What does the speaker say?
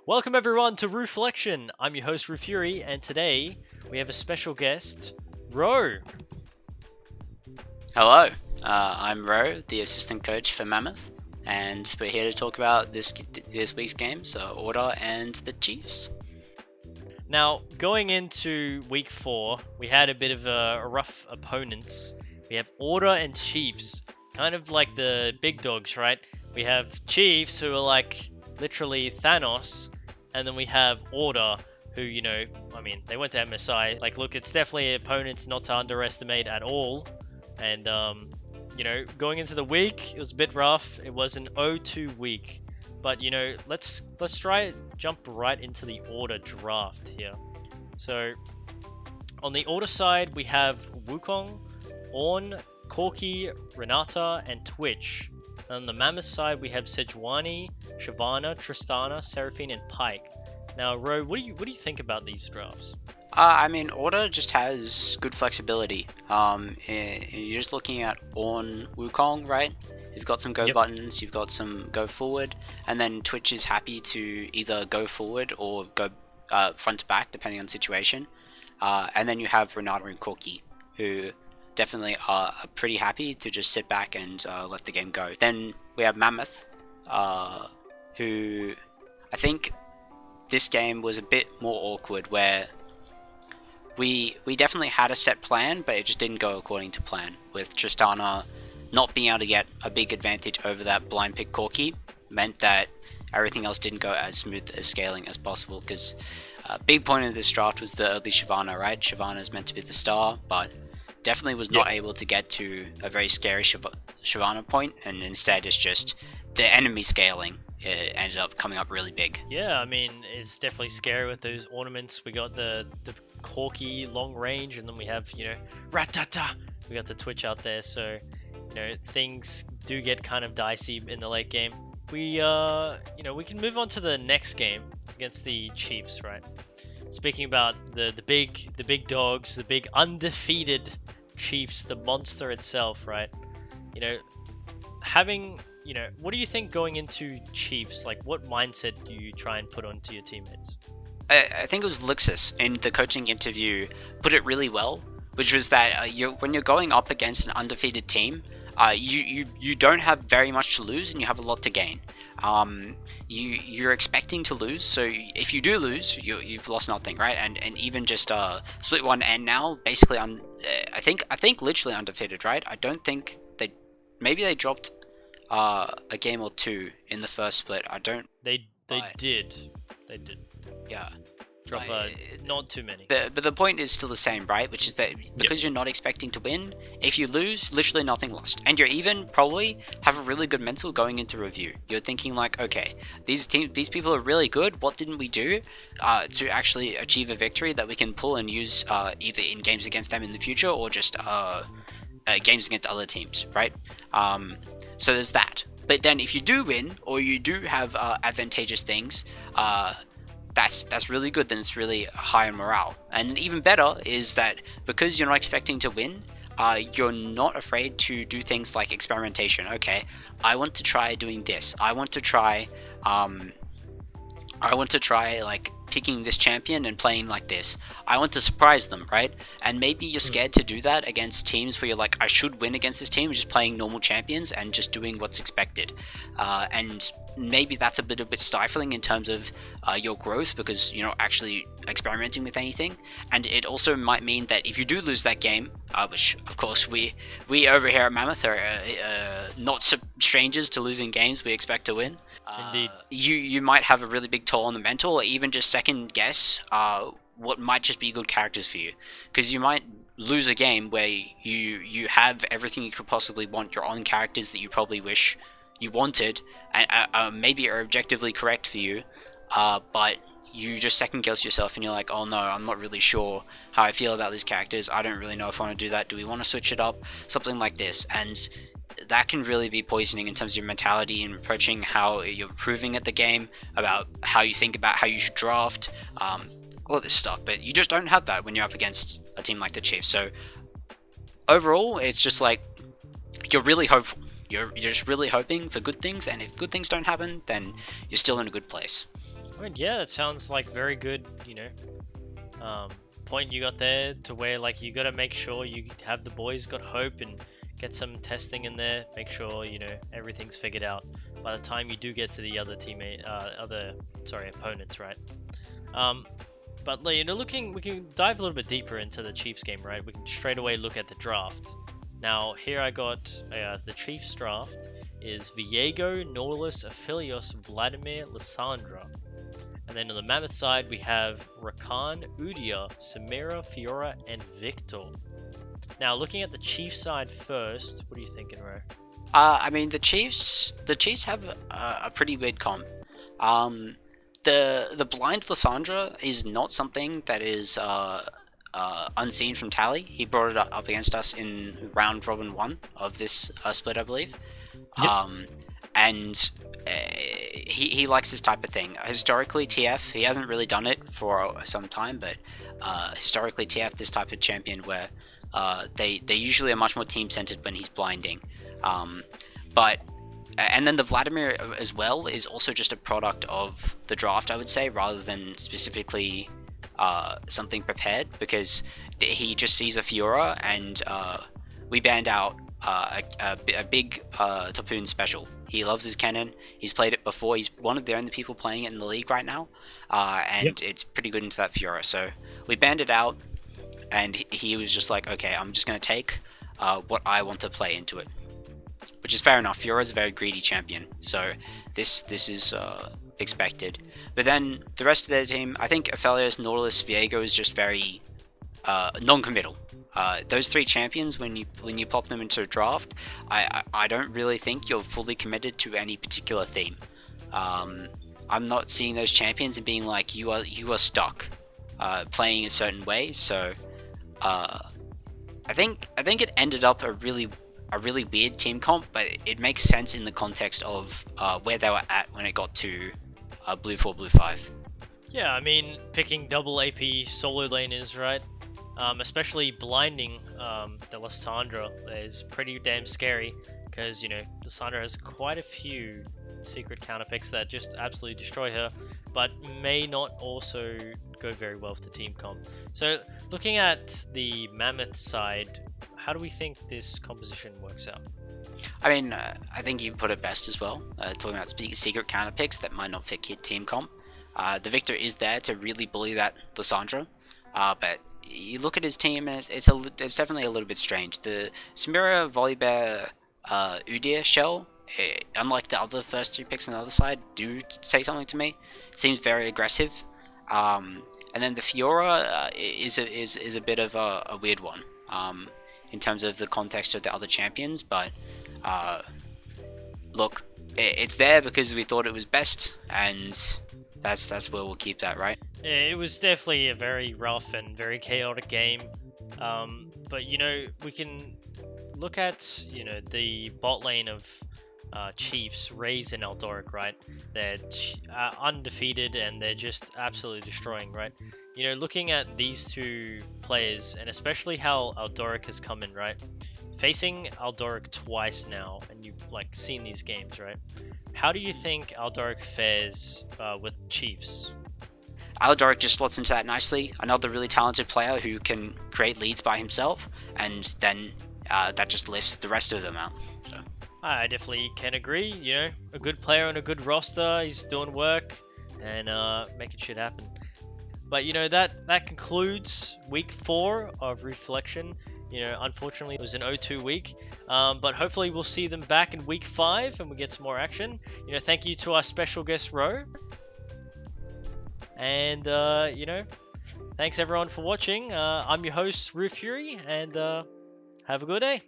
Welcome everyone to Reuflection. I'm your host Reufury, and today we have a special guest, Ro. Hello, I'm Ro, the assistant coach for Mammoth, and we're here to talk about this week's games, Order and the Chiefs. Now, going into week 4, we had a bit of a rough opponents. We have Order and Chiefs, kind of like the big dogs, right? We have Chiefs, who are like literally Thanos, and then we have Order, who, they went to MSI. Like, look, it's definitely opponents not to underestimate at all. And, going into the week, it was a bit rough. It was an 0-2 week. But, let's try jump right into the Order draft here. So, on the Order side, we have Wukong, Ornn, Corki, Renata, and Twitch. And on the Mammoth side, we have Sejuani, Shyvana, Tristana, Seraphine, and Pyke. Now, Ro, what do you think about these drafts? Order just has good flexibility. You're just looking at Ornn, Wukong, right? You've got some go buttons, you've got some go forward, and then Twitch is happy to either go forward or go front to back, depending on the situation. And then you have Renata and Corki, who definitely are pretty happy to just sit back and let the game go. Then we have Mammoth, who I think this game was a bit more awkward, where we definitely had a set plan, but it just didn't go according to plan, with Tristana not being able to get a big advantage over that blind pick Corki meant that everything else didn't go as smooth as scaling as possible, because a big point of this draft was the early Shyvana, right? Shyvana is meant to be the star, but definitely was not able to get to a very scary Shyvana point, and instead it's just the enemy scaling. It ended up coming up really big. Yeah, I mean, it's definitely scary with those ornaments. We got the Corki long range, and then we have, Ratata. We got the Twitch out there, so, things do get kind of dicey in the late game. We can move on to the next game against the Chiefs, right? Speaking about the big dogs, the big undefeated Chiefs, the monster itself, right? What do you think going into Chiefs? Like, what mindset do you try and put onto your teammates? I think it was Lixus in the coaching interview put it really well, which was that when you're going up against an undefeated team, you don't have very much to lose and you have a lot to gain. You're expecting to lose, so if you do lose, you've lost nothing, right? And even just split one, and now basically I think literally undefeated, right? I don't think maybe they dropped a game or two in the first split. They did. Yeah. Drop not too many. But the point is still the same, right? Which is that because you're not expecting to win, if you lose, literally nothing lost. And you're even probably have a really good mental going into review. You're thinking like, okay, these people are really good. What didn't we do to actually achieve a victory that we can pull and use either in games against them in the future or just games against other teams, right? So there's that. But then if you do win, or you do have advantageous things, that's really good. Then it's really high in morale. And even better is that because you're not expecting to win, you're not afraid to do things like experimentation. Okay, I want to try doing this. I want to try like picking this champion and playing like this. I want to surprise them, right? And maybe you're scared to do that against teams where you're like, I should win against this team, just playing normal champions and just doing what's expected. And maybe that's a bit stifling in terms of your growth, because you're not actually experimenting with anything. And it also might mean that if you do lose that game, which of course we over here at Mammoth are not strangers to losing games we expect to win. Indeed. You might have a really big toll on the mental, or even just second guess what might just be good characters for you, because you might lose a game where you have everything you could possibly want. You're on characters that you probably wish you wanted, and maybe are objectively correct for you, but you just second guess yourself and you're like, oh no, I'm not really sure how I feel about these characters. I don't really know if I want to do that. Do we want to switch it up? Something like this. And that can really be poisoning in terms of your mentality and approaching how you're improving at the game, about how you think about how you should draft, all this stuff. But you just don't have that when you're up against a team like the Chiefs. So overall, it's just like you're really hopeful. You're just really hoping for good things, and if good things don't happen, then you're still in a good place. I mean, yeah, that sounds like very good, point you got there to where like you got to make sure you have the boys got hope and get some testing in there, make sure everything's figured out by the time you do get to the other opponents, right? But looking, we can dive a little bit deeper into the Chiefs game, right? We can straight away look at the draft. Now here I got the Chiefs draft is Viego, Nautilus, Aphelios, Vladimir, Lissandra. And then on the Mammoth side, we have Rakan, Udia, Samira, Fiora, and Victor. Now, looking at the Chiefs side first, what are you thinking, Ro? I mean, the Chiefs have a pretty weird comp. The blind Lissandra is not something that is unseen from Tally. He brought it up against us in round robin 1 of this split, I believe. Yep. And he likes this type of thing. Historically, TF, he hasn't really done it for some time, but historically, TF, this type of champion where they usually are much more team-centered when he's blinding. And then the Vladimir as well is also just a product of the draft, I would say, rather than specifically something prepared, because he just sees a Fiora, and we banned out a big Topoon special. He loves his cannon. He's played it before. He's one of the only people playing it in the league right now, and It's pretty good into that Fiora. So we banned it out, and he was just like, okay, I'm just going to take what I want to play into it, which is fair enough. Fiora is a very greedy champion, so this is expected. But then the rest of their team, I think Aphelios, Nautilus, Viego is just very non-committal. Those 3 champions, when you pop them into a draft, I don't really think you're fully committed to any particular theme. I'm not seeing those champions and being like, you are stuck playing a certain way. So I think it ended up a really weird team comp, but it makes sense in the context of where they were at when it got to Blue 4, Blue 5. Yeah, I mean, picking double AP solo laners, right? Especially blinding the Lissandra is pretty damn scary, because Lissandra has quite a few secret counter picks that just absolutely destroy her, but may not also go very well with the team comp. So looking at the Mammoth side, how do we think this composition works out? I mean, I think you put it best as well, talking about secret counter picks that might not fit team comp. The Victor is there to really bully that Lissandra, but you look at his team and it's definitely a little bit strange. The Samira, Volibear, Udyr shell, unlike the other first 3 picks on the other side, do say something to me. It seems very aggressive. And then the Fiora is a bit of a weird one in terms of the context of the other champions, but look, it's there because we thought it was best, and that's where we'll keep that, right? It was definitely a very rough and very chaotic game, but we can look at the bot lane of Chiefs, Raze and Aldoric, right? They're undefeated and they're just absolutely destroying, right? Looking at these 2 players, and especially how Aldoric has come in, right? Facing Aldoric twice now, and you've seen these games, right? How do you think Aldoric fares with Chiefs? Aldoric just slots into that nicely. Another really talented player who can create leads by himself, and then that just lifts the rest of them out. So I definitely can agree. A good player on a good roster. He's doing work and making shit happen. But that concludes week 4 of Reuflection. Unfortunately, it was an 0-2 week, but hopefully we'll see them back in week 5 and we get some more action. Thank you to our special guest Ro, and thanks everyone for watching. I'm your host Reufury, and have a good day.